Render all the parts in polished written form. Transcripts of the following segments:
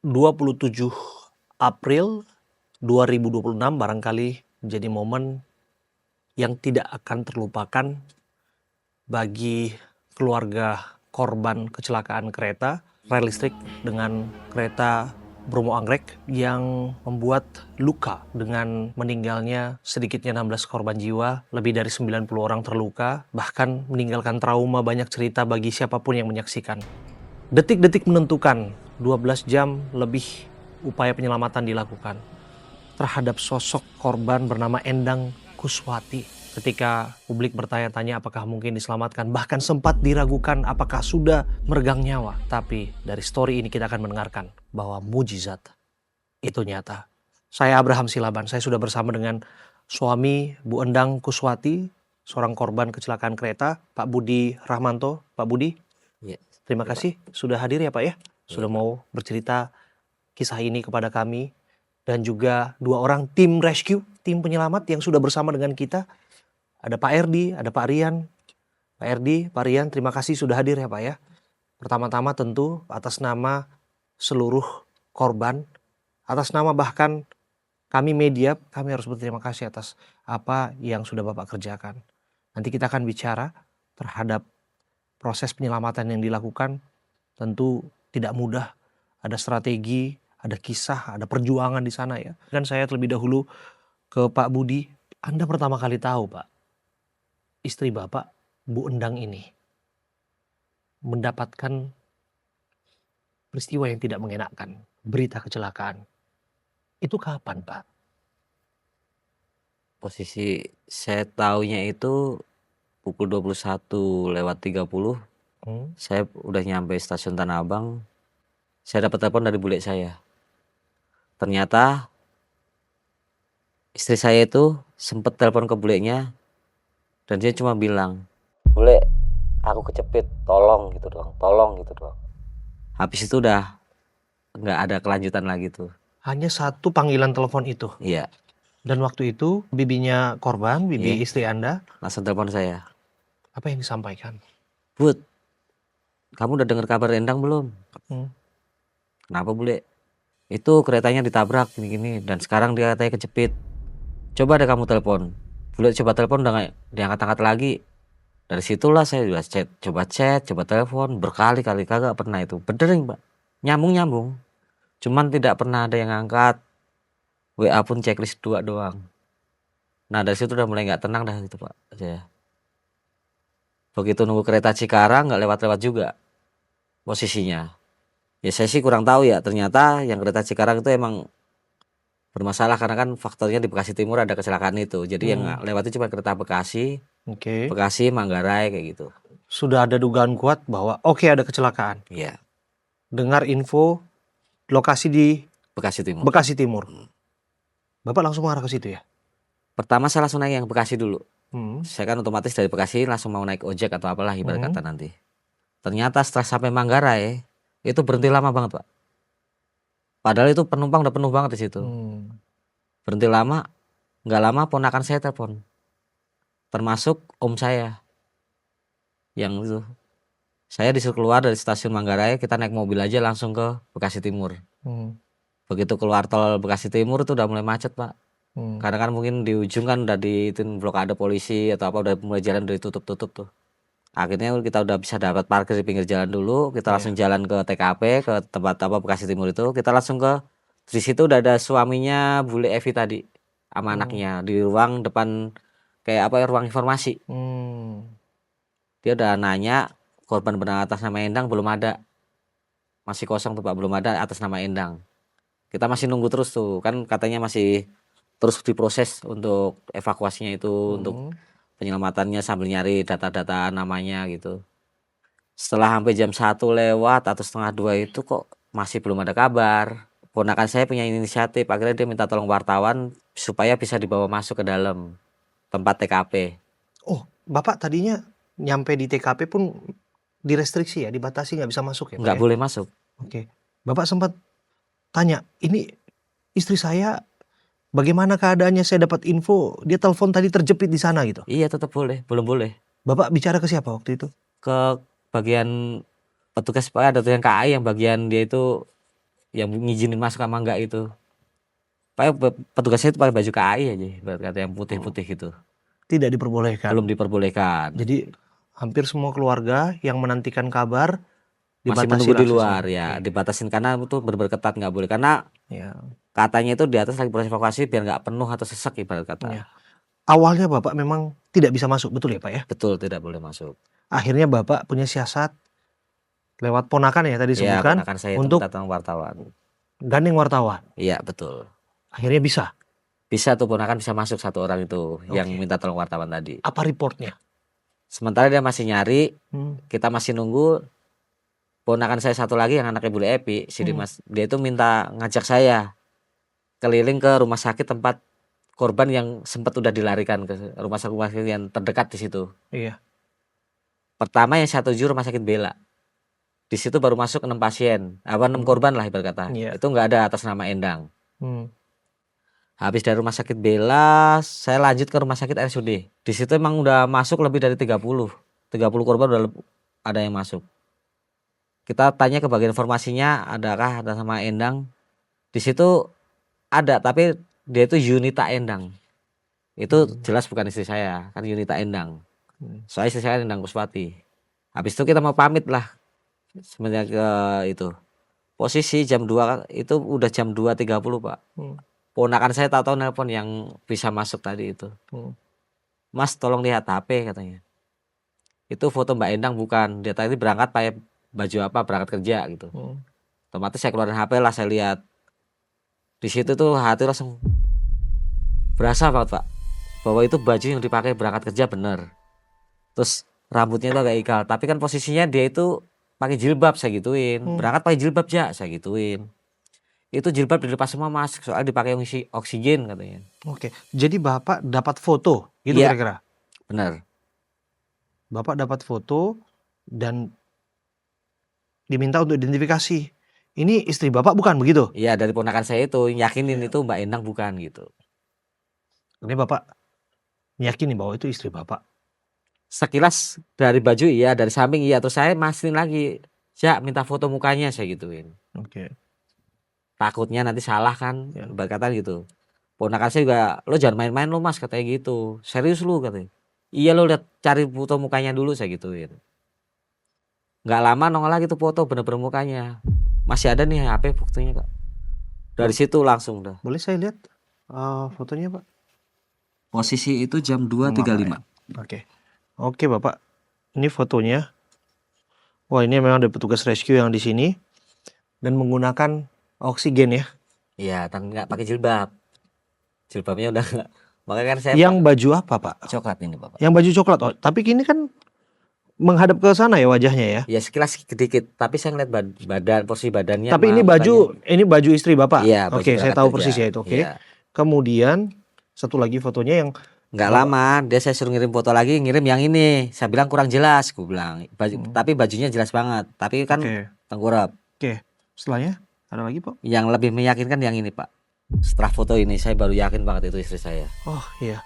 27 April 2026 barangkali menjadi momen yang tidak akan terlupakan bagi keluarga korban kecelakaan kereta rel listrik dengan kereta Bromo Anggrek yang membuat luka dengan meninggalnya sedikitnya 16 korban jiwa, lebih dari 90 orang terluka, bahkan meninggalkan trauma banyak cerita bagi siapapun yang menyaksikan. Detik-detik menentukan, 12 jam lebih upaya penyelamatan dilakukan terhadap sosok korban bernama Endang Kuswati. Ketika publik bertanya-tanya apakah mungkin diselamatkan, bahkan sempat diragukan apakah sudah meregang nyawa. Tapi dari story ini kita akan mendengarkan bahwa mujizat itu nyata. Saya Abraham Silaban, saya sudah bersama dengan suami Bu Endang Kuswati, seorang korban kecelakaan kereta, Pak Budi Rahmanto. Pak Budi, Ya, terima kasih sudah hadir ya Pak ya, sudah mau bercerita kisah ini kepada kami. Dan juga dua orang tim rescue, tim penyelamat yang sudah bersama dengan kita. Ada Pak Erdi, ada Pak Rian. Pak Erdi, Pak Rian, terima kasih sudah hadir ya Pak ya. Pertama-tama tentu atas nama seluruh korban, atas nama bahkan kami media, kami harus berterima kasih atas apa yang sudah Bapak kerjakan. Nanti kita akan bicara terhadap proses penyelamatan yang dilakukan. Tentu tidak mudah, ada strategi, ada kisah, ada perjuangan di sana ya. Dan saya terlebih dahulu ke Pak Budi. Anda pertama kali tahu Pak, istri Bapak, Bu Endang ini, mendapatkan peristiwa yang tidak mengenakan, berita kecelakaan. Itu kapan Pak? posisi saya taunya itu pukul 21:30. Saya udah nyampe stasiun Tanah Abang. Saya dapat telepon dari bule saya. Ternyata istri saya itu sempet telepon ke bulenya dan dia cuma bilang, "Bule, aku kecepit, tolong gitu doang, tolong gitu doang." Habis itu udah nggak ada kelanjutan lagi tuh. Hanya satu panggilan telepon itu. Iya, Dan waktu itu bibinya korban, bibi Iya. istri Anda, langsung telepon saya. apa yang disampaikan? "Bud, kamu udah dengar kabar Endang belum?" Hmm. "Kenapa bule?" "Itu keretanya ditabrak gini-gini dan sekarang dia katanya kecepit. Coba deh kamu telepon." Bule coba telepon udah nggak diangkat-angkat lagi. Dari situlah saya juga chat, coba telepon berkali-kali kagak pernah itu. Bener Mbak, nyambung. Cuman tidak pernah ada yang angkat. WA pun checklist 2 doang. Nah dari situ udah mulai nggak tenang dah gitu Pak saya. Begitu nunggu kereta Cikarang nggak lewat-lewat juga posisinya. Ya saya sih kurang tahu ya, ternyata yang kereta Cikarang itu emang bermasalah karena kan faktornya di Bekasi Timur ada kecelakaan itu. Jadi yang lewatnya cuma kereta Bekasi, Oke. Manggarai kayak gitu. Sudah ada dugaan kuat bahwa oke ada kecelakaan. Iya, Dengar info lokasi di Bekasi Timur. Bekasi Timur. Bapak langsung mengarah ke situ ya? Pertama saya langsung naik yang Bekasi dulu. Hmm. Saya kan otomatis dari Bekasi langsung mau naik ojek atau apalah ibarat kata nanti. Ternyata setelah sampai Manggarai itu berhenti lama banget Pak. Padahal itu penumpang udah penuh banget di situ. Berhenti lama, nggak lama ponakan saya telepon. Termasuk om saya. Yang itu. Saya disuruh keluar dari stasiun Manggarai, kita naik mobil aja langsung ke Bekasi Timur. Begitu keluar tol Bekasi Timur itu udah mulai macet Pak. Karena kan mungkin di ujung kan udah blokade polisi atau apa udah mulai jalan udah ditutup-tutup tuh. Akhirnya kita udah bisa dapat parkir di pinggir jalan dulu, kita langsung jalan ke TKP ke tempat apa Bekasi Timur itu, kita langsung ke di situ udah ada suaminya Bule Evi tadi sama anaknya di ruang depan kayak apa ya ruang informasi. Dia udah nanya korban benar atas nama Endang belum ada. Masih kosong tuh Pak, belum ada atas nama Endang. Kita masih nunggu terus tuh, kan katanya masih terus diproses untuk evakuasinya itu untuk penyelamatannya sambil nyari data-data namanya gitu. Setelah sampai jam 1 lewat atau setengah 2 itu kok masih belum ada kabar. Ponakan saya punya inisiatif, akhirnya dia minta tolong wartawan supaya bisa dibawa masuk ke dalam tempat TKP. Oh, Bapak tadinya nyampe di TKP pun direstriksi ya, dibatasi nggak bisa masuk ya Pak Nggak ya? boleh masuk. Oke. Bapak sempat tanya, ini istri saya bagaimana keadaannya, saya dapat info dia telepon tadi terjepit di sana gitu. Iya tetap boleh, belum boleh. Bapak bicara ke siapa waktu itu? Ke bagian petugas Pak, ada tuh yang KAI yang bagian dia itu yang ngizinin masuk sama enggak itu. Petugasnya itu pakai baju KAI aja, kata yang putih-putih gitu. Tidak diperbolehkan. Belum diperbolehkan. Jadi hampir semua keluarga yang menantikan kabar masih menunggu di luar ya, dibatasin karena itu benar-benar ketat, nggak boleh karena katanya itu di atas lagi proses evakuasi biar nggak penuh atau sesek ibarat kata. Awalnya Bapak memang tidak bisa masuk, betul ya Pak ya? Betul, tidak boleh masuk. Akhirnya Bapak punya siasat lewat ponakan ya tadi sebutkan, ponakan saya untuk datang wartawan. Gandeng wartawan. Iya betul. Akhirnya bisa. Bisa tuh ponakan bisa masuk satu orang itu yang minta tolong wartawan tadi. Apa reportnya? Sementara dia masih nyari, kita masih nunggu. Ponakan saya satu lagi yang anaknya Bule Epi, si Dimas, dia itu minta ngajak saya keliling ke rumah sakit tempat korban yang sempat udah dilarikan ke rumah sakit yang terdekat di situ. Iya. Pertama yang saya tuju rumah sakit Bella. Di situ baru masuk 6 pasien, 6 korban lah ibarat kata. Itu nggak ada atas nama Endang. Habis dari rumah sakit Bella, saya lanjut ke rumah sakit RSUD. Di situ emang udah masuk lebih dari 30 korban udah ada yang masuk. Kita tanya ke bagian informasinya, adakah ada sama Endang? Di situ ada, tapi dia itu Yunita Endang. Itu jelas bukan istri saya, kan Yunita Endang. Soalnya istri saya Endang Kuspati. Habis itu kita mau pamit lah. Sebenarnya ke itu. Posisi jam 2 itu udah jam 2.30 Pak. Ponakan saya tahu nelpon yang bisa masuk tadi itu. Mas tolong lihat HP katanya. Itu foto Mbak Endang bukan. Dia tadi berangkat pakai baju apa, berangkat kerja gitu. Otomatis saya keluarin HP lah, saya lihat. Di situ tuh hati langsung berasa Pak, bahwa itu baju yang dipakai berangkat kerja bener. Terus rambutnya itu agak ikal. Tapi kan posisinya dia itu pakai jilbab, saya gituin. Berangkat pakai jilbab ya, saya gituin. Itu jilbab dilepas semua Mas, soalnya dipakai oksigen katanya. Oke, jadi Bapak dapat foto gitu kira-kira? Benar. Bapak dapat foto dan diminta untuk identifikasi. Ini istri Bapak bukan begitu? Iya, dari ponakan saya itu yakinin itu Mbak Endang bukan gitu. Ini Bapak yakini bahwa itu istri Bapak? Sekilas dari baju iya, dari samping iya, terus saya mastiin lagi, ya minta foto mukanya, saya gituin. Oke. Takutnya nanti salah kan, berkata gitu. Ponakan saya juga, lo jangan main-main lo Mas, katanya gitu. Serius lu katanya. Iya lo lihat cari foto mukanya dulu, saya gituin. Nggak lama nongol lagi tuh foto bener-bener mukanya. Masih ada nih HP fotonya Kak. Dari situ langsung dah. Boleh saya lihat fotonya Pak? Posisi itu jam 2.35. Oke Bapak. Ini fotonya. Wah, ini memang ada petugas rescue yang di sini dan menggunakan oksigen ya. Iya, tapi nggak pakai jilbab. Jilbabnya udah nggak. Makanya kan saya. Yang baju apa Pak? Coklat ini Bapak. Yang baju coklat. Oh, tapi kini kan menghadap ke sana ya wajahnya ya. Ya sekilas sedikit, tapi saya ngeliat badan, posisi badannya. Tapi ini baju istri Bapak. Iya. Oke, saya tahu persis ya itu. Oke. Kemudian satu lagi fotonya yang nggak lama dia saya suruh ngirim foto lagi, ngirim yang ini. Saya bilang kurang jelas, gue bilang. Tapi bajunya jelas banget. Tapi kan tengkurap. Oke. Setelahnya ada lagi Pak? Yang lebih meyakinkan yang ini Pak. Setelah foto ini saya baru yakin banget itu istri saya. Oh iya.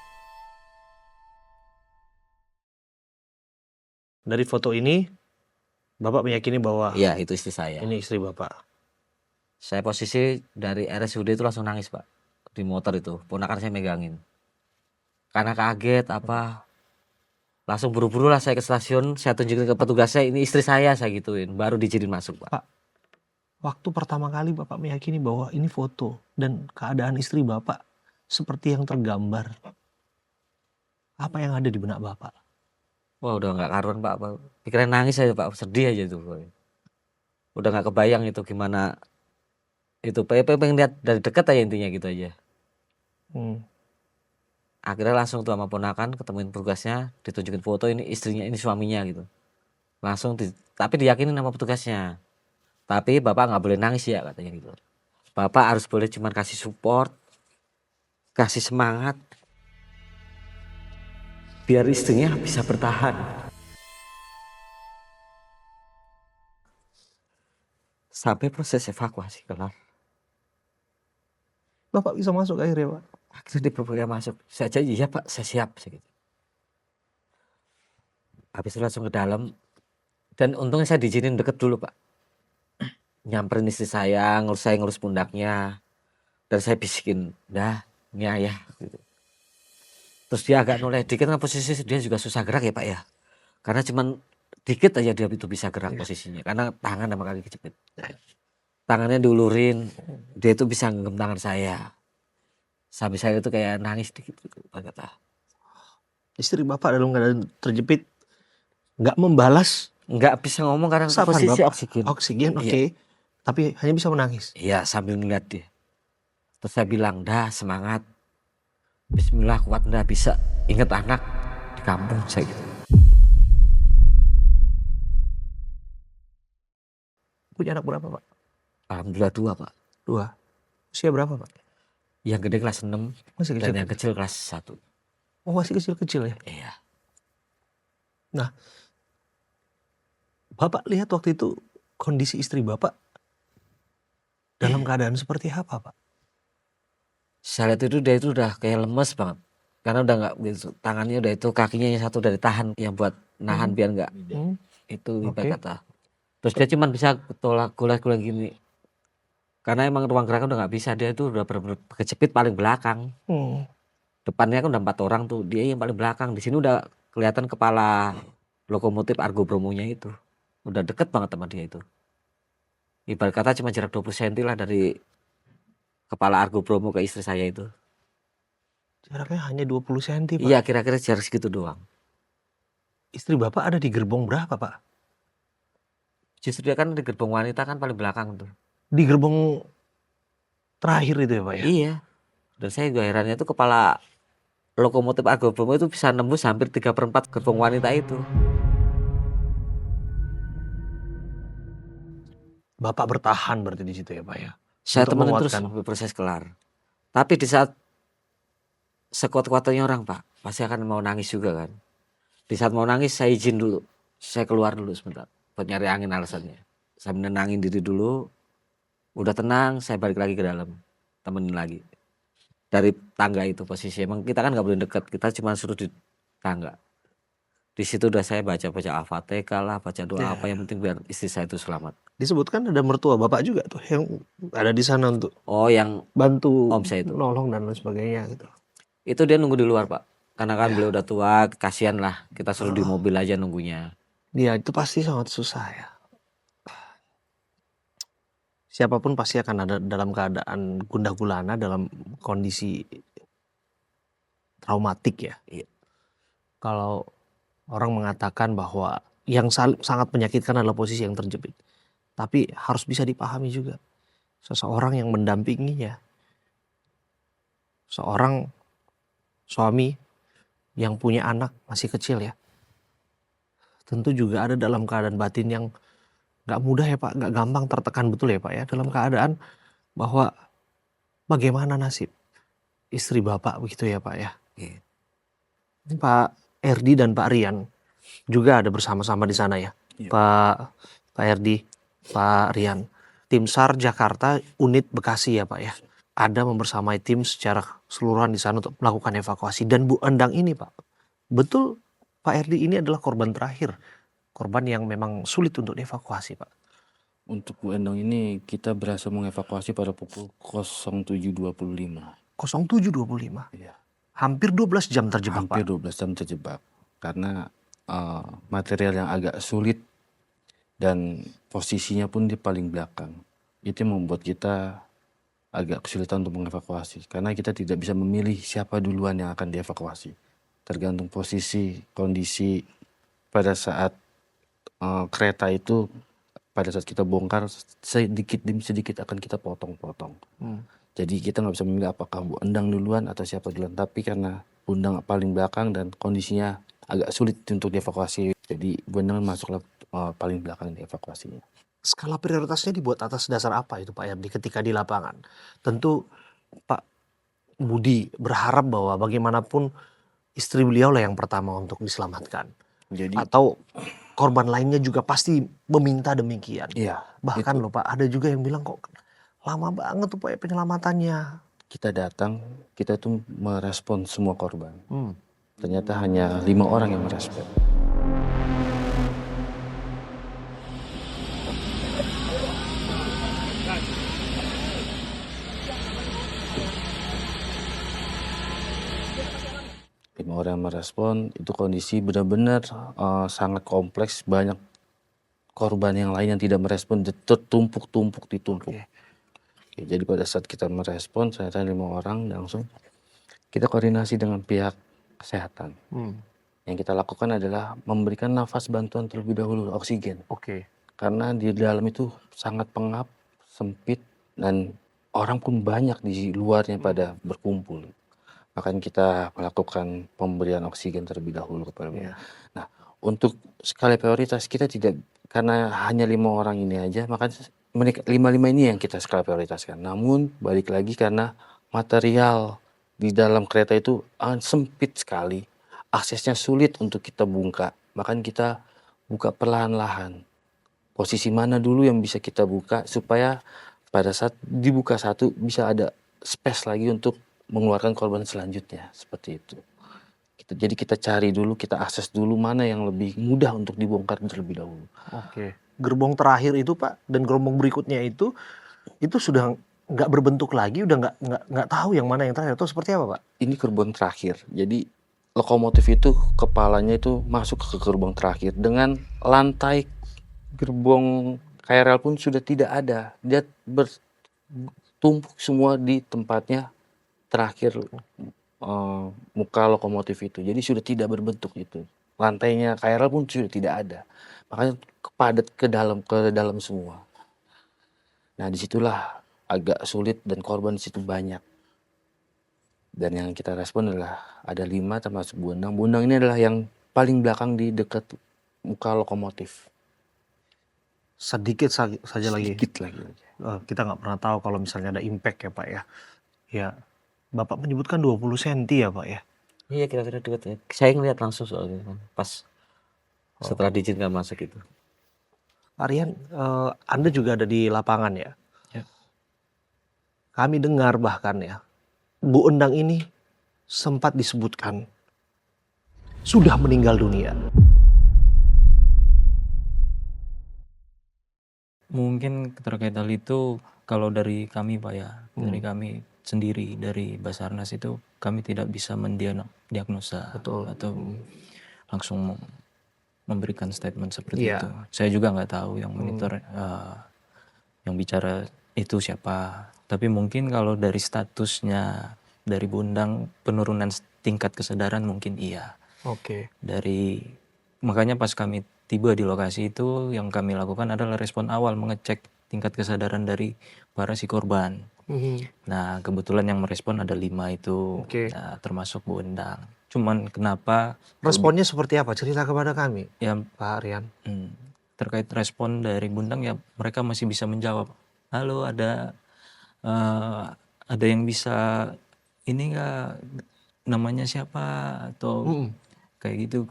Dari foto ini Bapak meyakini bahwa iya itu istri saya. Ini istri Bapak. Saya posisi dari RSUD itu langsung nangis Pak. Di motor itu, ponakan saya megangin. Karena kaget apa. Langsung buru-buru lah saya ke stasiun, saya tunjukin ke petugasnya ini istri saya gituin. Baru diizinin masuk Pak. Waktu pertama kali Bapak meyakini bahwa ini foto dan keadaan istri Bapak seperti yang tergambar, apa yang ada di benak Bapak? Wah udah nggak karuan Pak. Pikiran nangis aja Pak, sedih aja tuh. Udah nggak kebayang itu gimana. Itu pengen lihat dari dekat aja intinya gitu aja. Akhirnya langsung tuh sama ponakan ketemuin petugasnya, ditunjukin foto ini istrinya, ini suaminya gitu. Langsung tapi diyakinin sama petugasnya. Tapi Bapak nggak boleh nangis ya katanya gitu. Bapak harus boleh cuman kasih support, kasih semangat, biar istrinya bisa bertahan. Sampai proses evakuasi kelar. Bapak bisa masuk akhirnya Pak? Akhirnya diperbolehkan masuk. Saya aja iya Pak, saya siap segitu. Habis itu langsung ke dalam. Dan untungnya saya diizinin deket dulu Pak. nyamperin istri saya ngelus pundaknya. Dan saya bisikin, dah, ini ayah. Gitu. Terus dia agak noleh dikit kan posisi dia juga susah gerak ya Pak ya. Karena cuman dikit aja dia itu bisa gerak posisinya. Karena tangan sama kaki kejepit. Tangannya diulurin, dia itu bisa genggam tangan saya. Sampai saya itu kayak nangis dikit gitu, Pak kata. Istri Bapak dalam keadaan terjepit nggak membalas, nggak bisa ngomong karena posisi oksigen. Oksigen, oke. Tapi hanya bisa menangis. Iya, sambil ngeliat dia. Terus saya bilang, dah semangat. Bismillah, kuat, dah bisa. Ingat anak di kampung saya gitu. Punya anak berapa Pak? Alhamdulillah 2 Pak. 2. Usia berapa Pak? Yang gede kelas 6 masih kecil. Dan yang kecil kelas 1. Oh masih kecil-kecil ya? Iya. Nah, Bapak lihat waktu itu kondisi istri Bapak dalam keadaan seperti apa Pak? Saya lihat itu dia itu udah kayak lemes banget. Karena udah nggak gitu, tangannya udah itu, kakinya yang satu dari tahan yang buat nahan biar nggak itu ibarat kata. Terus dia cuma bisa gulas gini. Karena emang ruang gerak udah nggak bisa, dia itu udah kejepit paling belakang. Depannya kan udah 4 orang tuh, dia yang paling belakang. Di sini udah kelihatan kepala lokomotif Argo Bromo-nya itu. Udah deket banget sama dia itu. Ibarat kata cuma jarak 20 cm lah dari kepala Argo Bromo ke istri saya itu. Jaraknya hanya 20 cm Pak? Iya, kira-kira jarak segitu doang. Istri Bapak ada di gerbong berapa Pak? Justru dia kan di gerbong wanita kan paling belakang tuh. Di gerbong terakhir itu ya Pak ya? Iya. Dan saya juga herannya itu kepala lokomotif Argo Bromo itu bisa nembus hampir 3/4 gerbong wanita itu. Bapak bertahan berarti di situ ya Pak ya? Saya temenin terus sampai proses kelar. Tapi di saat sekuat-kuatnya orang Pak, pasti akan mau nangis juga kan. Di saat mau nangis saya izin dulu. Saya keluar dulu sebentar buat nyari angin alasannya. Saya menenangin diri dulu. Udah tenang, saya balik lagi ke dalam. Temenin lagi. Dari tangga itu posisi. Emang kita kan gak boleh deket. Kita cuma suruh di tangga. Di situ udah saya baca Al-Fatihah lah, baca doa apa yang penting biar istri saya itu selamat. Disebutkan ada mertua Bapak juga tuh yang ada di sana untuk yang bantu om saya itu, nolong dan lain sebagainya gitu. Itu dia nunggu di luar Pak. Karena kan beliau udah tua, kasihan lah. Kita selalu di mobil aja nunggunya. Iya, itu pasti sangat susah ya. Siapapun pasti akan ada dalam keadaan gundah gulana, dalam kondisi traumatik ya. Iya. Kalau orang mengatakan bahwa yang sangat menyakitkan adalah posisi yang terjepit. Tapi harus bisa dipahami juga. Seseorang yang mendampinginya. Seorang suami yang punya anak masih kecil ya. Tentu juga ada dalam keadaan batin yang gak mudah ya Pak. Gak gampang tertekan betul ya Pak ya. Dalam keadaan bahwa bagaimana nasib istri Bapak begitu ya Pak ya. Iya. Pak Erdi dan Pak Rian juga ada bersama-sama di sana ya. Iya. Pak Erdi, Pak Rian. Tim SAR Jakarta unit Bekasi ya Pak ya. Ada membersamai tim secara keseluruhan di sana untuk melakukan evakuasi. Dan Bu Endang ini Pak, betul Pak Erdi ini adalah korban terakhir. Korban yang memang sulit untuk dievakuasi Pak. Untuk Bu Endang ini kita berhasil mengevakuasi pada pukul 07.25. 07.25? Iya. Hampir 12 jam terjebak Pak? Hampir 12 jam terjebak. Karena material yang agak sulit dan posisinya pun di paling belakang. Itu membuat kita agak kesulitan untuk mengevakuasi. Karena kita tidak bisa memilih siapa duluan yang akan dievakuasi. Tergantung posisi, kondisi pada saat kereta itu, pada saat kita bongkar sedikit demi sedikit akan kita potong-potong. Jadi kita nggak bisa memilih apakah Bu Endang duluan atau siapa duluan. Tapi karena Bu Endang paling belakang dan kondisinya agak sulit untuk dievakuasi. Jadi Bu Endang masuklah paling belakang dievakuasinya. Skala prioritasnya dibuat atas dasar apa itu Pak Erdi ketika di lapangan? Tentu Pak Budi berharap bahwa bagaimanapun istri beliau lah yang pertama untuk diselamatkan. Jadi, atau korban lainnya juga pasti meminta demikian. Iya. Bahkan loh Pak, ada juga yang bilang kok lama banget tuh Pak penyelamatannya. Kita datang, kita tuh merespon semua korban. Ternyata hanya 5 orang yang merespon. orang yang merespon, itu kondisi benar-benar sangat kompleks, banyak korban yang lain yang tidak merespon, ditumpuk. Oke. Jadi pada saat kita merespon, ternyata 5 orang, langsung kita koordinasi dengan pihak kesehatan. Yang kita lakukan adalah memberikan nafas bantuan terlebih dahulu, oksigen. Oke. Karena di dalam itu sangat pengap, sempit, dan orang pun banyak di luarnya pada berkumpul. Makanya kita melakukan pemberian oksigen terlebih dahulu kepada mereka. Nah, untuk skala prioritas kita tidak, karena hanya 5 orang ini aja, makanya mereka 5 ini yang kita skala prioritaskan. Namun balik lagi karena material di dalam kereta itu sempit sekali, aksesnya sulit untuk kita buka. Makanya kita buka perlahan-lahan. Posisi mana dulu yang bisa kita buka supaya pada saat dibuka satu bisa ada space lagi untuk mengeluarkan korban selanjutnya, seperti itu. Jadi kita cari dulu, kita akses dulu mana yang lebih mudah untuk dibongkar terlebih dahulu. Oke. Gerbong terakhir itu Pak dan gerbong berikutnya itu sudah nggak berbentuk lagi, udah nggak tahu yang mana yang terakhir, atau seperti apa Pak? Ini gerbong terakhir. Jadi lokomotif itu kepalanya itu masuk ke gerbong terakhir dengan lantai gerbong KRL pun sudah tidak ada. Dia bertumpuk semua di tempatnya terakhir muka lokomotif itu. Jadi sudah tidak berbentuk itu. Lantainya KRL pun sudah tidak ada. Makanya padat ke dalam semua. Nah, disitulah agak sulit dan korban di situ banyak. Dan yang kita respon adalah ada 5 termasuk Bundang. Bundang ini adalah yang paling belakang di dekat muka lokomotif. Sedikit saja lagi. Sedikit lagi. Kita nggak pernah tahu kalau misalnya ada impact ya Pak ya. Ya, Bapak menyebutkan 20 cm ya Pak ya. Iya, kira-kira dekat ya. Saya ngeliat langsung soalnya pas setelah diizinkan masuk itu. Aryan, Anda juga ada di lapangan ya. Ya. Kami dengar bahkan ya, Bu Endang ini sempat disebutkan sudah meninggal dunia. Mungkin terkait hal itu kalau dari kami Pak ya, dari kami sendiri, dari Basarnas itu kami tidak bisa mendiagnosa atau langsung memberikan statement seperti itu. Saya juga nggak tahu yang monitor, yang bicara itu siapa. Tapi mungkin kalau dari statusnya dari Bundang, penurunan tingkat kesadaran mungkin iya. Oke. Makanya pas kami tiba di lokasi itu, yang kami lakukan adalah respon awal mengecek tingkat kesadaran dari para si korban. Nah, kebetulan yang merespon ada 5 itu, nah, termasuk Bu Endang. Cuman kenapa responnya seperti apa? Cerita kepada kami ya Pak Aryan. Terkait respon dari Bundang ya, mereka masih bisa menjawab, halo ada yang bisa ini nggak, namanya siapa, atau kayak gitu.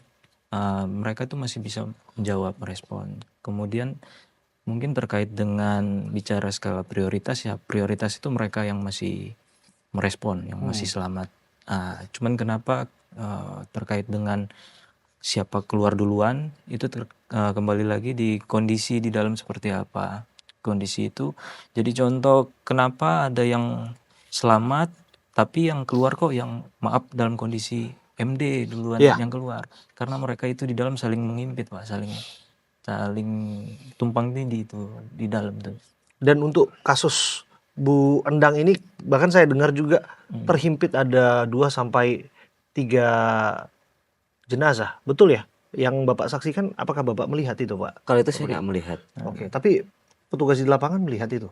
Mereka tuh masih bisa menjawab, respon. Kemudian mungkin terkait dengan bicara skala prioritas ya, prioritas itu mereka yang masih merespon, yang masih selamat. Cuman kenapa terkait dengan siapa keluar duluan itu kembali lagi di kondisi di dalam seperti apa kondisi itu. Jadi contoh kenapa ada yang selamat tapi yang keluar kok yang maaf dalam kondisi MD duluan yang keluar, karena mereka itu di dalam saling mengimpit Pak, saling tumpang tindih itu di dalam tuh. Dan untuk kasus Bu Endang ini bahkan saya dengar juga terhimpit ada 2-3 jenazah, betul ya? Yang Bapak saksikan, apakah Bapak melihat itu Pak? Kalau itu saya nggak melihat. Oke, tapi petugas di lapangan melihat itu?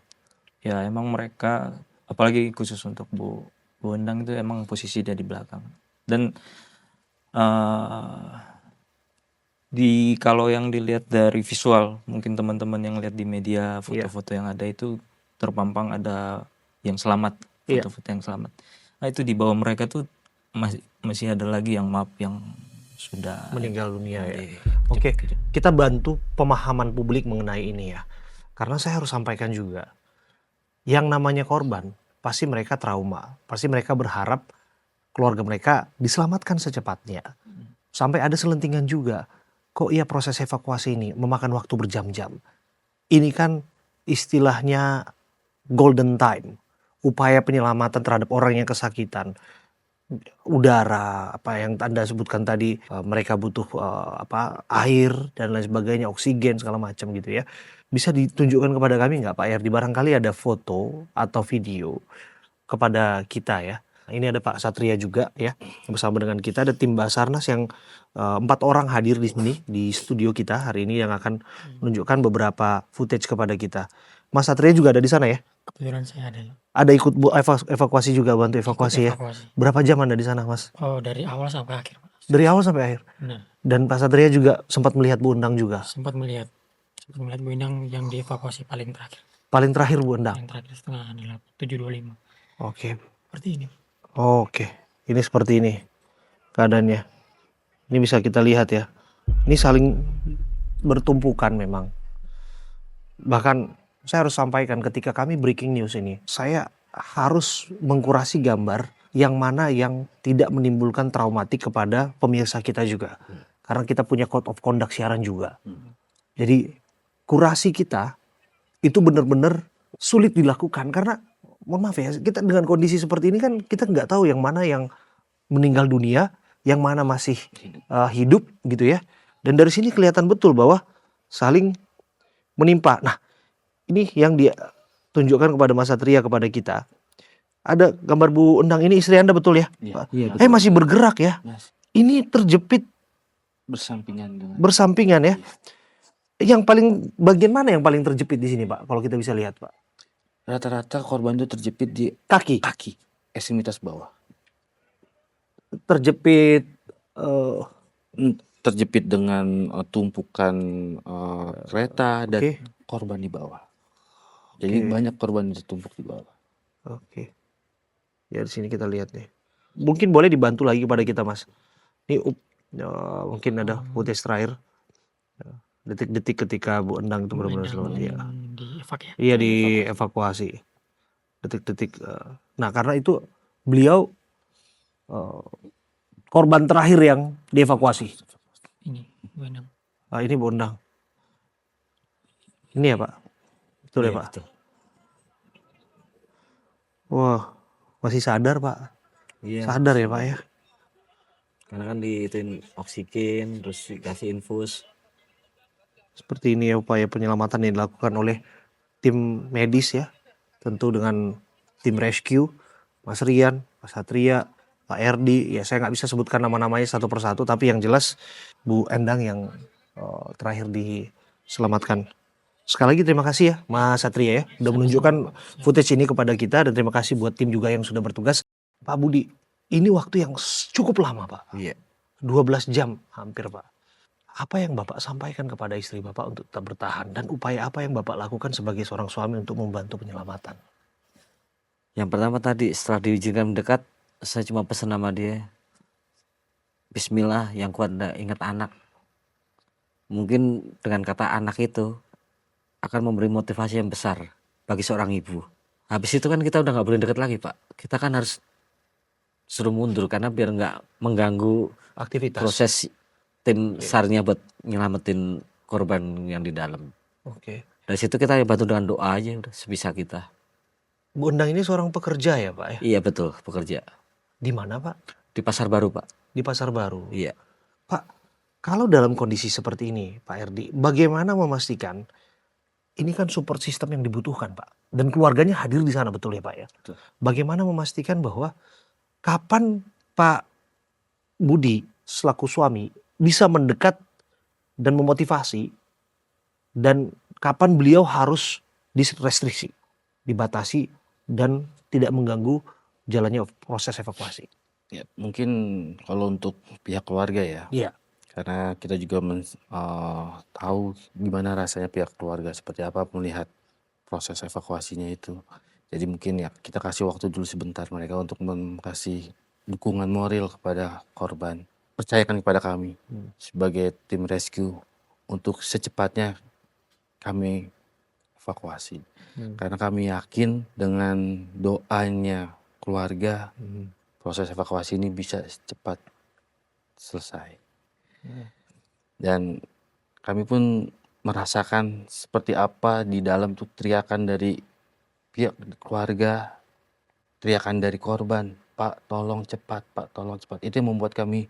Ya emang mereka, apalagi khusus untuk Bu Endang itu emang posisi dia di belakang. Dan kalau yang dilihat dari visual, mungkin teman-teman yang lihat di media foto-foto yang ada itu terpampang ada yang selamat, foto-foto yang selamat. Nah itu di bawah mereka tuh masih ada lagi yang maaf yang sudah meninggal dunia ya. Oke, kita bantu pemahaman publik mengenai ini ya. Karena saya harus sampaikan juga, yang namanya korban pasti mereka trauma, pasti mereka berharap keluarga mereka diselamatkan secepatnya. Sampai ada selentingan juga, kok iya proses evakuasi ini memakan waktu berjam-jam. Ini kan istilahnya golden time, upaya penyelamatan terhadap orang yang kesakitan. udara, apa yang Anda sebutkan tadi, mereka butuh air dan lain sebagainya, oksigen segala macam gitu ya. Bisa ditunjukkan kepada kami nggak Pak Erdi? Barangkali ada foto atau video kepada kita ya. Ini ada Pak Satria juga ya, bersama dengan kita ada tim Basarnas yang 4 orang hadir di sini di studio kita hari ini yang akan menunjukkan beberapa footage kepada kita. Mas Satria juga ada di sana ya? Kebetulan saya ada. Ada ikut evakuasi juga, bantu evakuasi ya? Evakuasi. Berapa jam Anda di sana, Mas? Oh, dari awal sampai akhir, Pak. Dari awal sampai akhir? Nah, Dan Pak Satria juga sempat melihat Bu Endang juga? sempat melihat Bu Endang yang dievakuasi paling terakhir. Paling terakhir Bu Endang? Yang terakhir setengah 7.25. Oke. Seperti ini. Oke. Ini seperti ini keadaannya. Ini bisa kita lihat ya. Ini saling bertumpukan memang. Bahkan saya harus sampaikan ketika kami breaking news ini, saya harus mengkurasi gambar yang mana yang tidak menimbulkan traumatik kepada pemirsa kita juga. Karena kita punya code of conduct siaran juga. Jadi kurasi kita itu benar-benar sulit dilakukan karena mohon maaf ya, kita dengan kondisi seperti ini kan kita nggak tahu yang mana yang meninggal dunia, yang mana masih hidup gitu ya. Dan dari sini kelihatan betul bahwa saling menimpa. Nah, ini yang dia tunjukkan kepada Mas Satria kepada kita. Ada gambar Bu Endang, ini istri Anda betul ya? Iya. Iya, Masih bergerak ya? Mas, Ini terjepit bersampingan dengan bersampingan ya? Yang paling bagian mana yang paling terjepit di sini Pak? Kalau kita bisa lihat Pak. rata-rata korban itu terjepit di Kaki ekstremitas bawah. terjepit Terjepit dengan tumpukan kereta dan Oke. korban di bawah. Jadi Oke. banyak korban yang tertumpuk di bawah. Oke. Ya di sini kita lihat nih. Mungkin boleh dibantu lagi kepada kita Mas. Ini mungkin ada footage terakhir. Detik-detik ketika Bu Endang itu benar-benar selamat ya. Dievakuasi. Iya dievakuasi. Detik-detik. Nah karena itu beliau korban terakhir yang dievakuasi. Ini Bu Endang. Ini Bu Endang. Ini ya Pak. Betul ya Iya, Pak. betul. Wah masih sadar Pak. Iya. Sadar ya Pak ya. Karena kan diituin oksigen, terus dikasih infus. Seperti ini ya upaya penyelamatan yang dilakukan oleh tim medis ya. Tentu dengan tim rescue, Mas Rian, Mas Satria, Pak Erdi. Ya saya nggak bisa sebutkan nama-namanya satu persatu, tapi yang jelas Bu Endang yang terakhir diselamatkan. Sekali lagi terima kasih ya Mas Satria ya. Sudah menunjukkan footage ini kepada kita dan terima kasih buat tim juga yang sudah bertugas. Pak Budi, ini waktu yang cukup lama Pak. Iya. 12 jam hampir Pak. Apa yang Bapak sampaikan kepada istri Bapak untuk tetap bertahan dan upaya apa yang Bapak lakukan sebagai seorang suami untuk membantu penyelamatan? Yang pertama tadi setelah diizinkan mendekat, saya cuma pesan sama dia, Bismillah, yang kuat ingat anak. Mungkin dengan kata anak itu akan memberi motivasi yang besar bagi seorang ibu. Habis itu kan kita udah nggak boleh dekat lagi Pak. Kita kan harus suruh mundur karena biar nggak mengganggu Aktivitas. proses tim SAR-nya buat nyelamatin korban yang di dalam. Oke. Dari situ kita bantu dengan doa aja udah sebisa kita. Bu Endang ini seorang pekerja ya Pak ya? Iya betul, pekerja. Di mana Pak? Di Pasar Baru Pak. Di Pasar Baru. Iya. Pak, kalau dalam kondisi seperti ini Pak Erdi, bagaimana memastikan ini kan support system yang dibutuhkan Pak. Dan keluarganya hadir di sana betul ya Pak ya? Betul. Bagaimana memastikan bahwa kapan Pak Budi selaku suami bisa mendekat dan memotivasi dan kapan beliau harus direstriksi, dibatasi dan tidak mengganggu jalannya proses evakuasi. Ya, mungkin kalau untuk pihak keluarga ya. Iya. Karena kita juga tahu gimana rasanya pihak keluarga seperti apa melihat proses evakuasinya itu. Jadi mungkin ya kita kasih waktu dulu sebentar mereka untuk kasih dukungan moral kepada korban. Percayakan kepada kami sebagai tim rescue untuk secepatnya kami evakuasi. Karena kami yakin dengan doanya keluarga proses evakuasi ini bisa cepat selesai. Dan kami pun merasakan seperti apa di dalam tuh teriakan dari pihak keluarga, teriakan dari korban. Pak tolong cepat, Pak tolong cepat. Itu yang membuat kami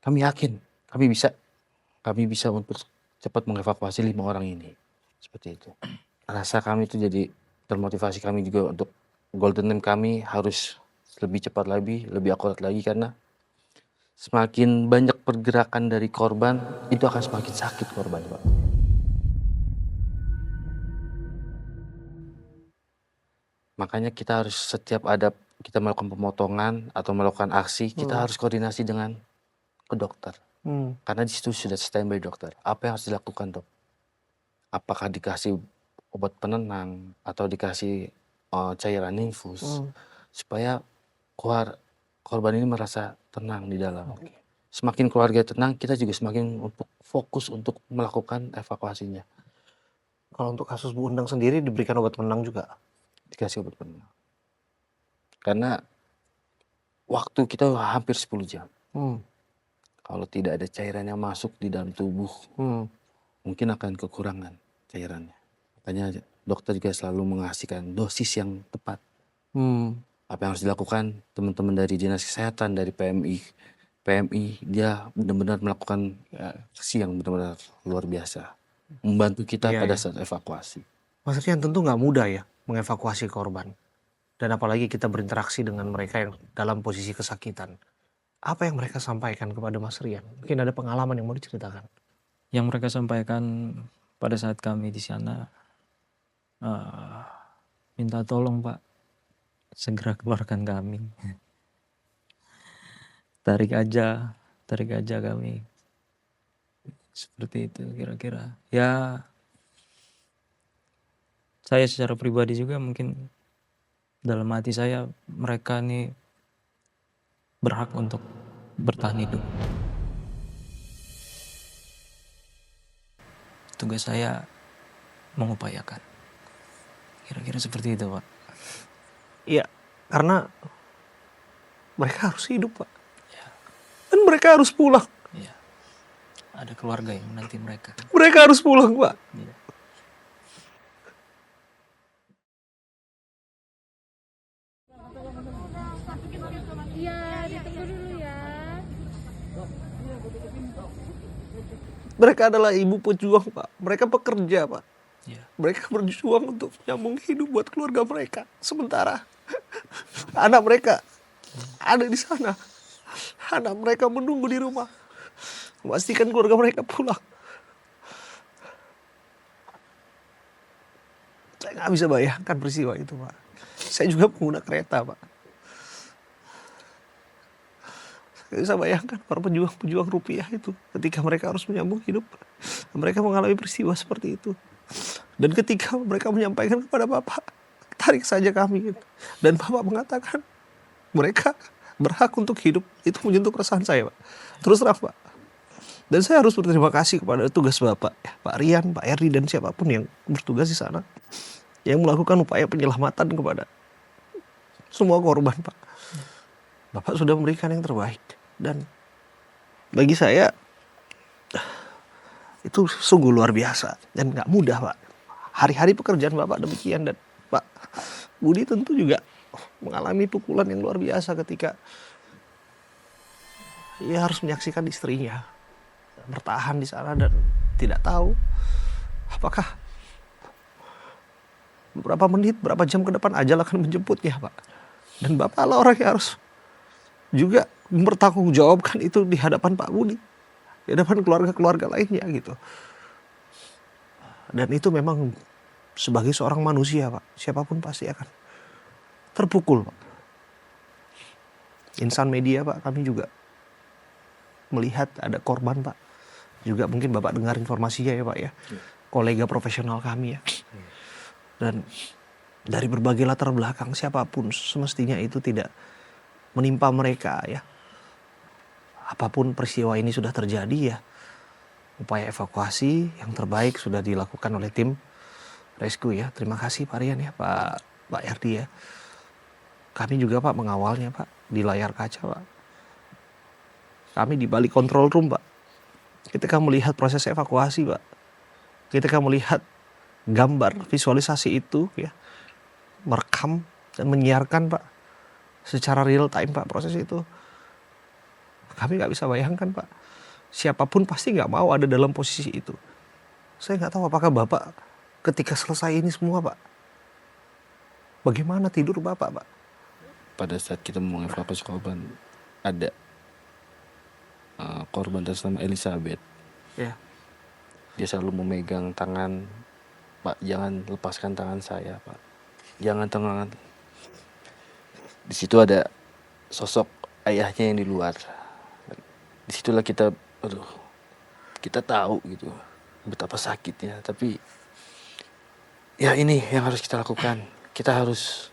yakin kami bisa untuk cepat mengevakuasi 5 orang ini. Seperti itu. Rasa kami itu jadi termotivasi kami juga untuk golden time kami harus lebih cepat lagi, lebih akurat lagi, karena semakin banyak pergerakan dari korban, itu akan semakin sakit korban, Pak. Makanya kita harus setiap ada kita melakukan pemotongan atau melakukan aksi, kita harus koordinasi dengan ke dokter. Karena di situ sudah standby dokter. Apa yang harus dilakukan, Dok? Apakah dikasih obat penenang atau dikasih cairan infus supaya korban ini merasa tenang di dalam. Semakin keluarga tenang, kita juga semakin fokus untuk melakukan evakuasinya. Kalau untuk kasus Bu Undang sendiri diberikan obat penenang juga? Dikasih obat penenang. Karena waktu kita hampir 10 jam. Kalau tidak ada cairan yang masuk di dalam tubuh, mungkin akan kekurangan cairannya. Makanya dokter juga selalu mengasihkan dosis yang tepat. Apa yang harus dilakukan teman-teman dari dinas kesehatan, dari PMI, dia benar-benar melakukan aksi yang benar-benar luar biasa, membantu kita pada saat evakuasi. Mas Rian, tentu nggak mudah ya mengevakuasi korban, dan apalagi kita berinteraksi dengan mereka yang dalam posisi kesakitan. Apa yang mereka sampaikan kepada Mas Rian? Mungkin ada pengalaman yang mau diceritakan. Yang mereka sampaikan pada saat kami di sana, minta tolong Pak, segera keluarkan kami. Tarik aja kami. Seperti itu kira-kira. Ya, saya secara pribadi juga mungkin dalam hati saya, mereka nih berhak untuk bertahan hidup. Tugas saya mengupayakan. Kira-kira seperti itu, Pak. Iya, karena mereka harus hidup, Pak. Ya. Dan mereka harus pulang. Iya. Ada keluarga yang menanti mereka. Mereka harus pulang, Pak. Iya. Mereka adalah ibu pejuang, Pak. Mereka pekerja, Pak. Ya. Mereka berjuang untuk menyambung hidup buat keluarga mereka. Sementara anak mereka ada di sana. Anak mereka menunggu di rumah, memastikan keluarga mereka pulang. Saya nggak bisa bayangkan peristiwa itu, Pak. Saya juga pengguna kereta, Pak. Saya bisa bayangkan para pejuang-pejuang rupiah itu ketika mereka harus menyambung hidup, mereka mengalami peristiwa seperti itu. Dan ketika mereka menyampaikan kepada Bapak, tarik saja kami. Dan Bapak mengatakan, mereka berhak untuk hidup. Itu menyentuh keresahan saya, Pak. Terus terang, Pak. Dan saya harus berterima kasih kepada tugas Bapak, ya, Pak Rian, Pak Erdi, dan siapapun yang bertugas di sana, yang melakukan upaya penyelamatan kepada semua korban, Pak. Bapak sudah memberikan yang terbaik. Dan bagi saya, itu sungguh luar biasa dan gak mudah, Pak. Hari-hari pekerjaan Bapak demikian, dan Pak Budi tentu juga mengalami pukulan yang luar biasa ketika ia harus menyaksikan istrinya bertahan di sana dan tidak tahu apakah beberapa menit, berapa jam ke depan ajal akan menjemputnya, Pak. Dan Bapak lah orang yang harus juga mempertanggungjawabkan itu di hadapan Pak Budi, di hadapan keluarga-keluarga lainnya gitu. Dan itu memang sebagai seorang manusia, Pak, siapapun pasti akan terpukul, Pak. Insan media, Pak, kami juga melihat ada korban, Pak. Juga mungkin Bapak dengar informasinya ya, Pak ya. Kolega profesional kami ya. Dan dari berbagai latar belakang siapapun semestinya itu tidak menimpa mereka ya. Apapun peristiwa ini sudah terjadi ya, upaya evakuasi yang terbaik sudah dilakukan oleh tim rescue ya. Terima kasih Pak Rian ya, Pak Erdi ya. Kami juga Pak mengawalnya Pak di layar kaca Pak. Kami di balik control room Pak. Ketika melihat proses evakuasi Pak, ketika melihat gambar visualisasi itu ya, merekam dan menyiarkan Pak, secara real time Pak proses itu. Kami nggak bisa bayangkan Pak. Siapapun pasti nggak mau ada dalam posisi itu. Saya nggak tahu apakah Bapak ketika selesai ini semua Pak, bagaimana tidur Bapak Pak? Pada saat kita mengevakuasi korban, ada korban atas nama Elizabeth. Ya. Dia selalu memegang tangan, Pak, jangan lepaskan tangan saya, Pak. Jangan tangan. Di situ ada sosok ayahnya yang di luar. Disitulah kita, kita tahu gitu betapa sakitnya. Tapi ya ini yang harus kita lakukan. Kita harus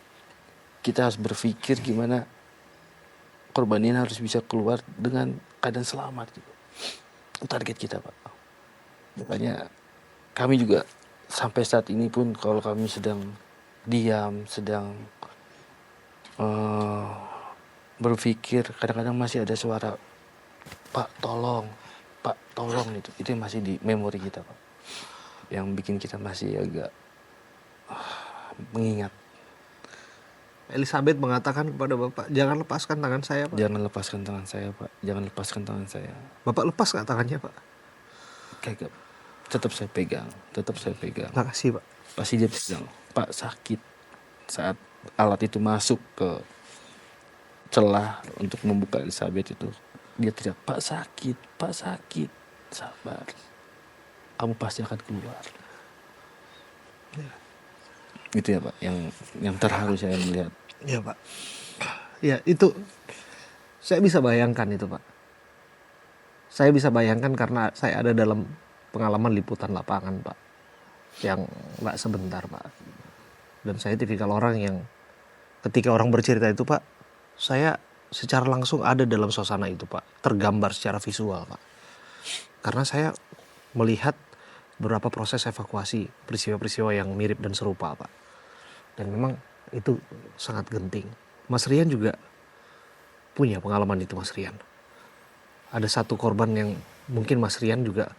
berpikir gimana korban ini harus bisa keluar dengan keadaan selamat gitu. Itu target kita, Pak. Makanya kami juga sampai saat ini pun kalau kami sedang diam, sedang berpikir, kadang-kadang masih ada suara Pak tolong itu yang masih di memori kita, Pak, yang bikin kita masih agak mengingat. Elizabeth mengatakan kepada Bapak, jangan lepaskan tangan saya Pak. Jangan lepaskan tangan saya, Pak. Jangan lepaskan tangan saya. Bapak lepas nggak tangannya Pak? Kayak tetap saya pegang. Makasih Pak. Pasti dia pegang. Pak sakit. Saat alat itu masuk ke celah untuk membuka Elizabeth itu, dia teriak, Pak sakit. Sabar. Kamu pasti akan keluar. Gitu ya Pak, yang terharu saya melihat. Ya Pak. Ya itu saya bisa bayangkan itu Pak. Saya bisa bayangkan karena saya ada dalam pengalaman liputan lapangan Pak, yang nggak sebentar Pak. Dan saya tipikal orang yang ketika orang bercerita itu Pak, saya secara langsung ada dalam suasana itu Pak, tergambar secara visual Pak. Karena saya melihat beberapa proses evakuasi, peristiwa-peristiwa yang mirip dan serupa Pak. Dan memang itu sangat genting. Mas Rian juga punya pengalaman itu Mas Rian. Ada satu korban yang mungkin Mas Rian juga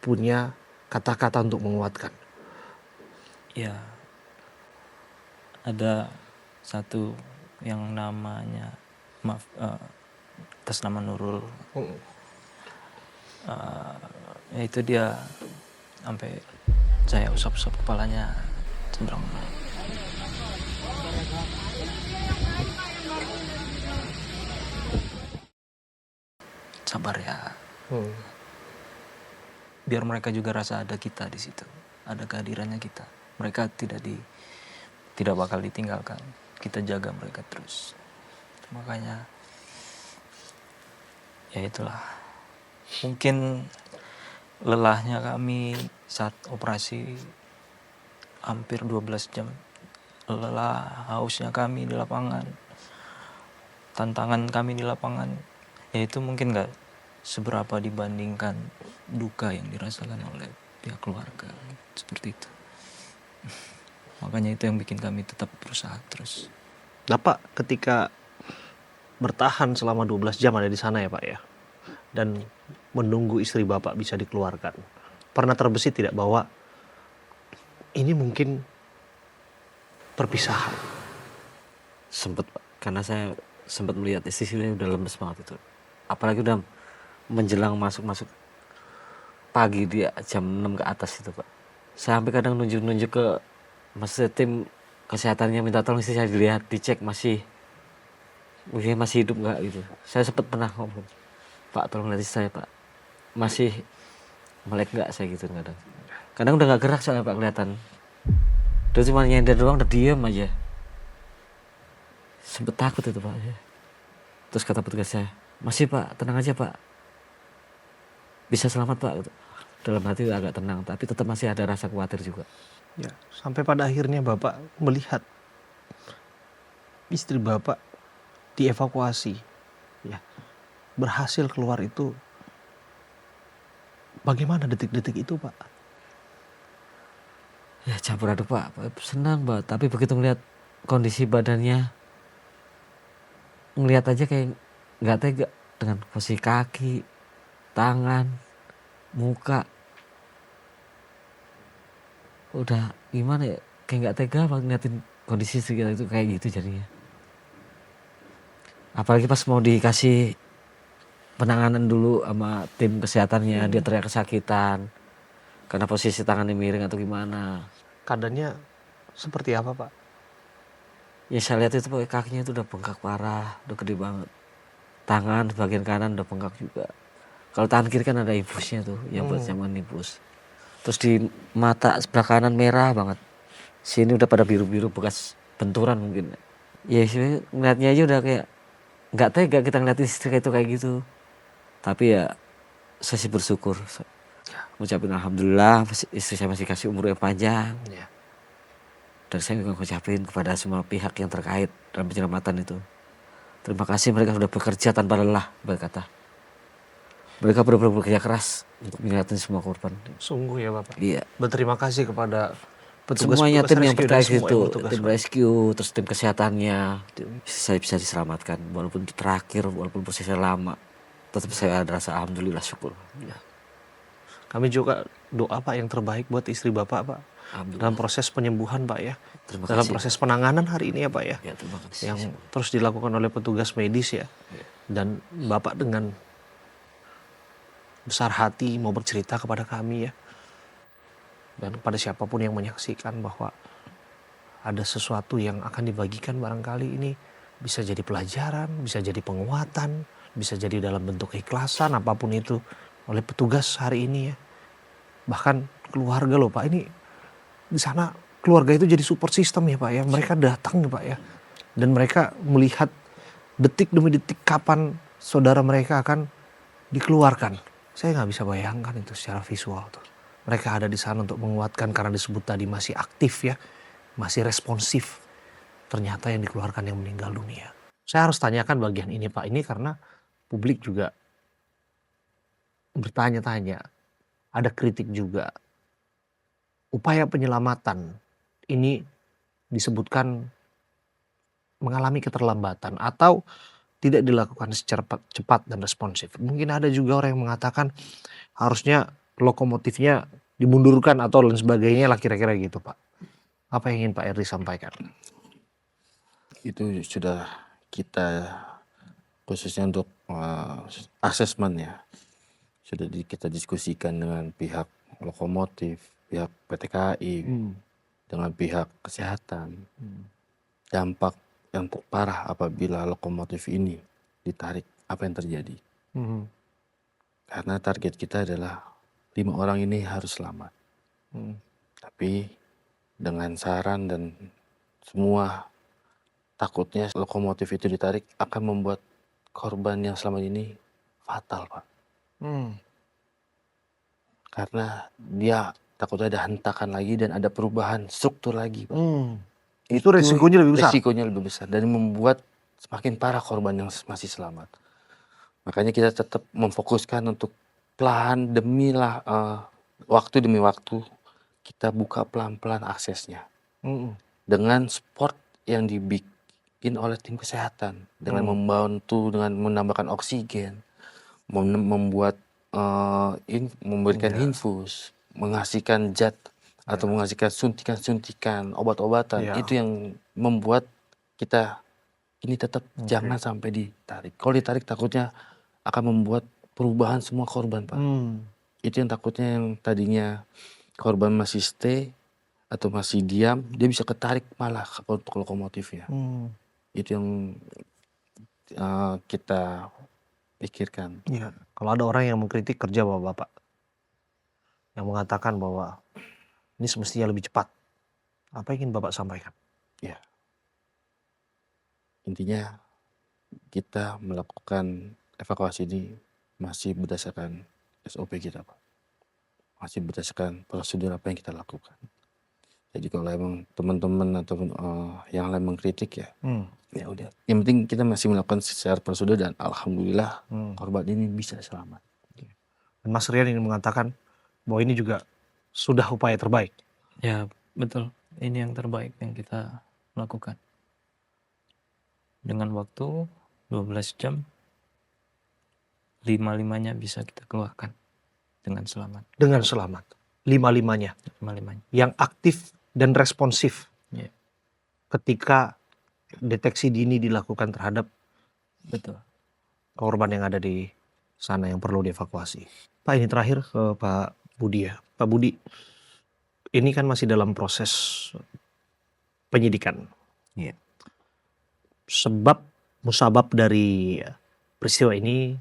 punya kata-kata untuk menguatkan. Ya, ada satu yang namanya atas nama Nurul. Itu dia sampai saya usap-usap kepalanya cenderung. Sabar ya. Biar mereka juga rasa ada kita di situ, ada kehadirannya kita. Mereka tidak bakal ditinggalkan. Kita jaga mereka terus. Makanya ya itulah. Mungkin lelahnya kami saat operasi hampir 12 jam. Lelah, hausnya kami di lapangan. Tantangan kami di lapangan, ya itu mungkin gak seberapa dibandingkan duka yang dirasakan oleh pihak keluarga. Seperti itu. Makanya itu yang bikin kami tetap berusaha terus. Bapak ketika bertahan selama 12 jam ada di sana ya Pak ya, dan menunggu istri Bapak bisa dikeluarkan, pernah terbesit tidak bahwa ini mungkin perpisahan? Sempet Pak, karena saya sempat melihat istri saya udah lemes banget itu. Apalagi udah menjelang masuk pagi, dia jam 6 ke atas itu Pak. Saya sampai kadang nunjuk ke tim kesehatannya, minta tolong istri saya dilihat, dicek masih hidup nggak gitu. Saya sempat pernah ngomong, Pak tolong lihat istri saya Pak, masih melek nggak saya gitu. Kadang udah nggak gerak soalnya Pak, kelihatan dia cuma nyender doang, udah diem aja. Sempet takut itu Pak. Terus kata petugas saya, masih Pak, tenang aja Pak, bisa selamat Pak. Dalam hati agak tenang, tapi tetap masih ada rasa khawatir juga. Ya, sampai pada akhirnya Bapak melihat istri Bapak dievakuasi, ya, berhasil keluar itu. Bagaimana detik-detik itu Pak? Ya campur aduk Pak, senang Pak, tapi begitu ngeliat kondisi badannya, ngeliat aja kayak nggak tega dengan posisi kaki, tangan, muka. Udah gimana ya, kayak nggak tega Pak ngeliatin kondisi sekitar itu kayak gitu jadinya. Apalagi pas mau dikasih penanganan dulu sama tim kesehatannya, dia teriak kesakitan karena posisi tangannya miring atau gimana. Keadaannya seperti apa, Pak? Ya saya lihat itu kakinya itu udah bengkak parah, udah gede banget. Tangan bagian kanan udah bengkak juga. Kalau tangan kiri kan ada infusnya tuh, yang buat zaman infus. Terus di mata sebelah kanan merah banget. Sini udah pada biru-biru bekas benturan mungkin. Ya sih ngeliatnya aja udah kayak nggak tega kita ngeliatin istri itu kayak gitu. Tapi ya saya sih bersyukur. Ngucapin alhamdulillah istri saya masih kasih umur yang panjang. Ya. Dan saya juga ngucapin kepada semua pihak yang terkait dalam penyelamatan itu. Terima kasih mereka sudah bekerja tanpa lelah, berkata. Mereka benar-benar bekerja keras untuk menyelamatkan semua korban. Sungguh ya Bapak. Iya. Berterima kasih kepada petugas Semuanya tim yang rescue dan terkait semua itu, yang bertugas, tim Pak. rescue, terus tim kesehatannya, saya bisa diselamatkan walaupun itu terakhir, walaupun prosesnya lama, tetap saya ada rasa alhamdulillah syukur. Kami juga doa Pak yang terbaik buat istri Bapak, Pak. Dalam proses penyembuhan, Pak ya. Terima Dalam kasih. proses penanganan hari ini ya Pak ya. Ya, terima kasih. Yang terus dilakukan oleh petugas medis ya. Dan Bapak dengan besar hati mau bercerita kepada kami ya. Dan kepada siapapun yang menyaksikan bahwa ada sesuatu yang akan dibagikan barangkali ini bisa jadi pelajaran, bisa jadi penguatan, bisa jadi dalam bentuk keikhlasan apapun itu oleh petugas hari ini ya. Bahkan keluarga loh Pak, ini di sana keluarga itu jadi support system ya Pak ya. Mereka datang ya Pak ya. Dan mereka melihat detik demi detik kapan saudara mereka akan dikeluarkan. Saya nggak bisa bayangkan itu secara visual tuh. Mereka ada di sana untuk menguatkan karena disebut tadi masih aktif ya. Masih responsif. Ternyata yang dikeluarkan yang meninggal dunia. Saya harus tanyakan bagian ini Pak. Ini karena publik juga bertanya-tanya. Ada kritik juga. Upaya penyelamatan ini disebutkan mengalami keterlambatan atau tidak dilakukan secara cepat dan responsif. Mungkin ada juga orang yang mengatakan harusnya lokomotifnya dimundurkan atau lain sebagainya lah kira-kira gitu Pak. Apa yang ingin Pak Erdi sampaikan? Itu sudah kita khususnya untuk asesmen ya. Sudah kita diskusikan dengan pihak lokomotif, pihak PT KAI, dengan pihak kesehatan. Dampak yang terparah apabila lokomotif ini ditarik, apa yang terjadi? Karena target kita adalah 5 orang ini harus selamat. Tapi dengan saran dan semua takutnya lokomotif itu ditarik akan membuat korban yang selama ini fatal Pak. Karena dia takutnya ada hentakan lagi dan ada perubahan struktur lagi Pak. Itu resikonya lebih besar. Resikonya lebih besar dan membuat semakin parah korban yang masih selamat. Makanya kita tetap memfokuskan untuk pelan waktu demi waktu kita buka pelan-pelan aksesnya. Dengan support yang dibikin oleh tim kesehatan. Dengan membantu, dengan menambahkan oksigen. Membuat memberikan infus. Mengasihkan zat atau mengasihkan suntikan-suntikan, obat-obatan. Itu yang membuat kita ini tetap jangan sampai ditarik. Kalau ditarik takutnya akan membuat perubahan semua korban Pak. Itu yang takutnya yang tadinya korban masih stay atau masih diam, dia bisa ketarik malah untuk lokomotifnya. Itu yang kita pikirkan. Ya, kalau ada orang yang mengkritik kerja Bapak, yang mengatakan bahwa ini semestinya lebih cepat, apa yang ingin Bapak sampaikan? Ya, intinya kita melakukan evakuasi ini masih berdasarkan SOP kita Pak. Masih berdasarkan prosedur apa yang kita lakukan. Jadi kalau emang teman-teman atau yang lain mengkritik ya, ya udah. Yang penting kita masih melakukan secara prosedur dan alhamdulillah korban ini bisa selamat. Dan Mas Rian ingin mengatakan bahwa ini juga sudah upaya terbaik. Ya betul, ini yang terbaik yang kita lakukan. Dengan waktu 12 jam, 5-5-nya bisa kita keluarkan dengan selamat. Dengan selamat, 5-5-nya. 5-5-nya. Yang aktif dan responsif Ya. ketika deteksi dini dilakukan terhadap Betul. korban yang ada di sana yang perlu dievakuasi. Pak, ini terakhir ke Pak Budi ya. Pak Budi, ini kan masih dalam proses penyidikan. Iya. Sebab musabab dari peristiwa ini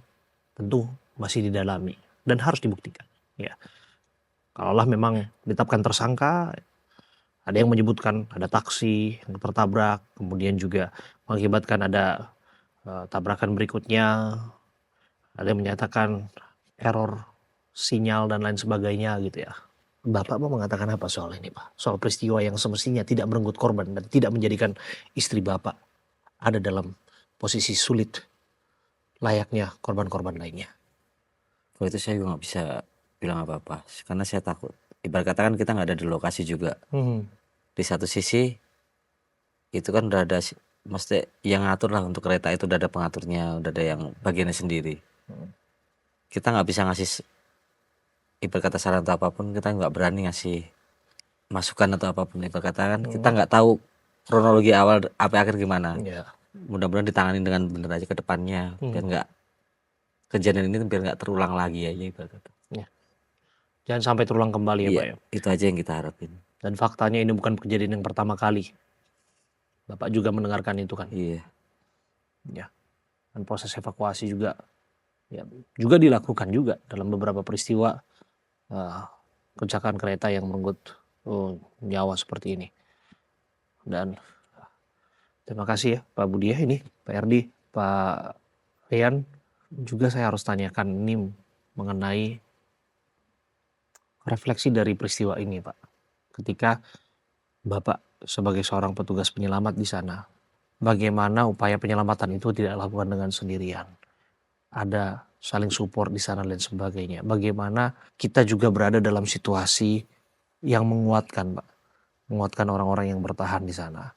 tentu masih didalami dan harus dibuktikan. Ya, kalaulah memang ditetapkan tersangka, ada yang menyebutkan ada taksi yang tertabrak, kemudian juga mengakibatkan ada tabrakan berikutnya, ada yang menyatakan error sinyal dan lain sebagainya gitu ya. Bapak mau mengatakan apa soal ini, Pak? Soal peristiwa yang semestinya tidak merenggut korban dan tidak menjadikan istri Bapak ada dalam posisi sulit layaknya korban-korban lainnya. Kalau itu saya juga nggak bisa bilang apa-apa karena saya takut. Ibarat kata kan kita nggak ada di lokasi juga. Di satu sisi itu kan udah ada mesti yang ngatur lah untuk kereta itu, udah ada pengaturnya, udah ada yang bagiannya sendiri. Kita nggak bisa ngasih ibarat kata saran atau apapun, kita nggak berani ngasih masukan atau apapun. Ibarat kata kan kita nggak tahu kronologi awal apa akhir gimana. Mudah-mudahan ditangani dengan benar aja ke depannya biar nggak kejadian ini biar nggak terulang lagi aja ibarat kata. Jangan sampai terulang kembali ya, Pak ya. Itu aja yang kita harapin. Dan faktanya ini bukan kejadian yang pertama kali. Bapak juga mendengarkan itu kan. Iya. Ya. Dan proses evakuasi juga ya, juga dilakukan juga dalam beberapa peristiwa kecelakaan kereta yang merenggut nyawa seperti ini. Dan terima kasih ya Pak Budi ya, ini Pak Erdi, Pak Rian. Juga saya harus tanyakan ini mengenai refleksi dari peristiwa ini, Pak. Ketika Bapak sebagai seorang petugas penyelamat di sana, bagaimana upaya penyelamatan itu tidak dilakukan dengan sendirian? Ada saling support di sana dan sebagainya. Bagaimana kita juga berada dalam situasi yang menguatkan, Pak. Menguatkan orang-orang yang bertahan di sana.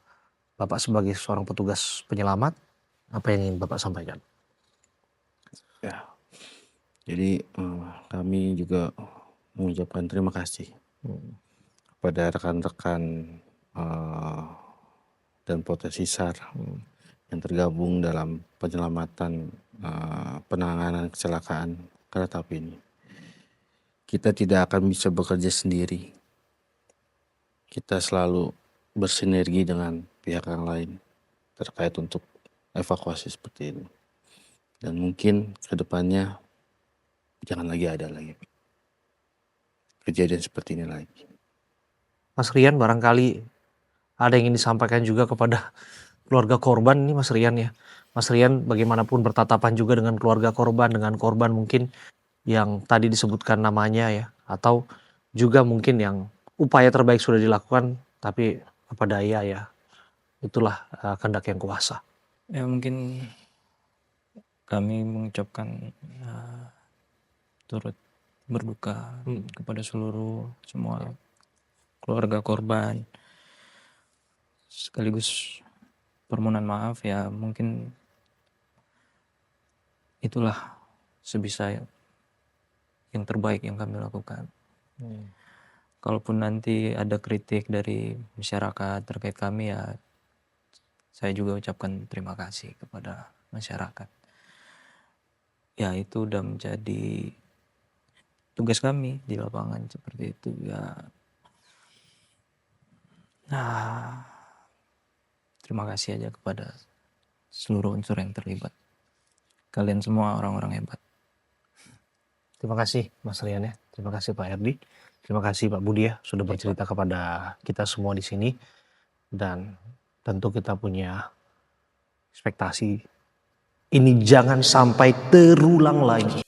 Bapak sebagai seorang petugas penyelamat, apa yang ingin Bapak sampaikan? Ya, jadi kami juga mengucapkan terima kasih kepada rekan-rekan dan potensi SAR yang tergabung dalam penyelamatan penanganan kecelakaan kereta api ini. Kita tidak akan bisa bekerja sendiri. Kita selalu bersinergi dengan pihak yang lain terkait untuk evakuasi seperti ini. Dan mungkin kedepannya jangan lagi ada lagi kejadian seperti ini lagi. Mas Rian, barangkali ada yang ingin disampaikan juga kepada keluarga korban ini, Mas Rian ya. Mas Rian bagaimanapun bertatapan juga dengan keluarga korban, dengan korban mungkin yang tadi disebutkan namanya ya, atau juga mungkin yang upaya terbaik sudah dilakukan, tapi apa daya ya, itulah kehendak yang kuasa. Ya mungkin kami mengucapkan turut berduka kepada semua keluarga korban, sekaligus permohonan maaf ya, mungkin itulah sebisa yang terbaik yang kami lakukan. Kalaupun nanti ada kritik dari masyarakat terkait kami ya, saya juga ucapkan terima kasih kepada masyarakat. Ya itu udah menjadi tugas kami di lapangan seperti itu ya. Nah, terima kasih aja kepada seluruh unsur yang terlibat. Kalian semua orang-orang hebat. Terima kasih Mas Rian ya. Terima kasih Pak Erdi. Terima kasih Pak Budi ya sudah bercerita kepada kita semua di sini. Dan tentu kita punya ekspektasi ini jangan sampai terulang lagi.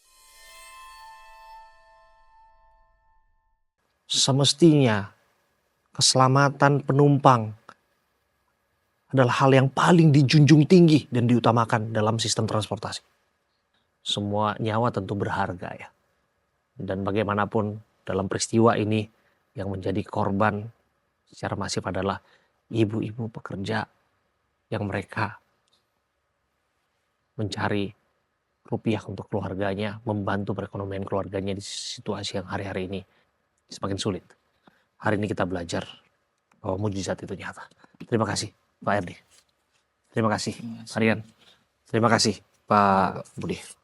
Semestinya keselamatan penumpang adalah hal yang paling dijunjung tinggi dan diutamakan dalam sistem transportasi. Semua nyawa tentu berharga ya. Dan bagaimanapun dalam peristiwa ini yang menjadi korban secara masif adalah ibu-ibu pekerja yang mereka mencari rupiah untuk keluarganya, membantu perekonomian keluarganya di situasi yang hari-hari ini semakin sulit. Hari ini kita belajar bahwa mujizat itu nyata. Terima kasih Pak Erdi. Terima kasih Pak Rian. Terima kasih Pak Budi.